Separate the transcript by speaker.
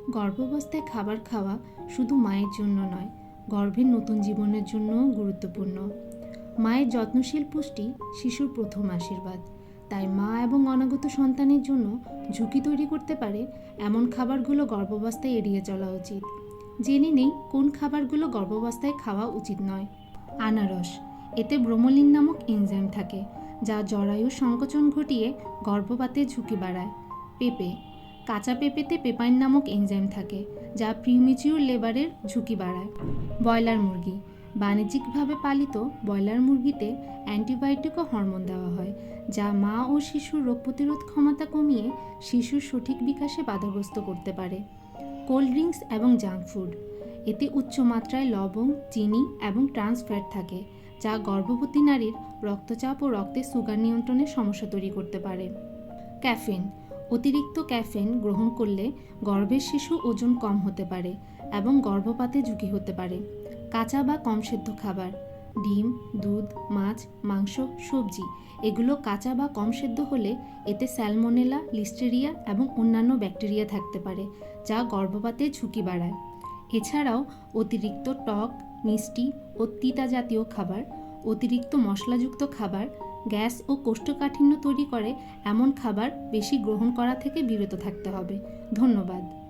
Speaker 1: গর্ভাবস্থায় খাবার খাওয়া শুধু মায়ের জন্য নয়, গর্ভের নতুন জীবনের জন্যও গুরুত্বপূর্ণ। মায়ের যত্নশীল পুষ্টি শিশুর প্রথম আশীর্বাদ। তাই মা এবং অনাগত সন্তানের জন্য ঝুঁকি তৈরি করতে পারে এমন খাবারগুলো গর্ভাবস্থায় এড়িয়ে চলা উচিত। জেনে নেই কোন খাবারগুলো গর্ভাবস্থায় খাওয়া উচিত নয়। আনারস, এতে ব্রোমোলিন নামক এনজাইম থাকে, যা জরায়ুর সংকোচন ঘটিয়ে গর্ভপাতের ঝুঁকি বাড়ায়। পেঁপে, কাঁচা পেঁপেতে পেপাইন নামক এনজাইম থাকে, যা প্রিমেচিউর লেবারের ঝুঁকি বাড়ায়। ব্রয়লার মুরগি, বাণিজ্যিকভাবে পালিত ব্রয়লার মুরগিতে অ্যান্টিবায়োটিক ও হরমোন দেওয়া হয়, যা মা ও শিশুর রোগ প্রতিরোধ ক্ষমতা কমিয়ে শিশুর সঠিক বিকাশে বাধাগ্রস্ত করতে পারে। কোল্ড ড্রিঙ্কস এবং জাঙ্ক ফুড, এতে উচ্চ মাত্রায় লবণ, চিনি এবং ট্রান্স ফ্যাট থাকে, যা গর্ভবতী নারীর রক্তচাপ ও রক্তে সুগার নিয়ন্ত্রণে সমস্যা তৈরি করতে পারে। ক্যাফিন, অতিরিক্ত ক্যাফিন গ্রহণ করলে গর্ভের শিশু ওজন কম হতে পারে এবং গর্ভপাতে ঝুঁকি হতে পারে। কাঁচা বা কম সেদ্ধ খাবার, ডিম, দুধ, মাছ, মাংস, সবজি এগুলো কাঁচা বা কম সেদ্ধ হলে এতে স্যালমোনেলা, লিস্টেরিয়া এবং অন্যান্য ব্যাকটেরিয়া থাকতে পারে, যা গর্ভপাতের ঝুঁকি বাড়ায়। এছাড়াও অতিরিক্ত টক, মিষ্টি ও তিতা জাতীয় খাবার, অতিরিক্ত মশলাযুক্ত খাবার গ্যাস ও কোষ্ঠকাঠিন্য তৈরি করে এমন খাবার বেশি গ্রহণ করা থেকে বিরত থাকতে হবে। ধন্যবাদ।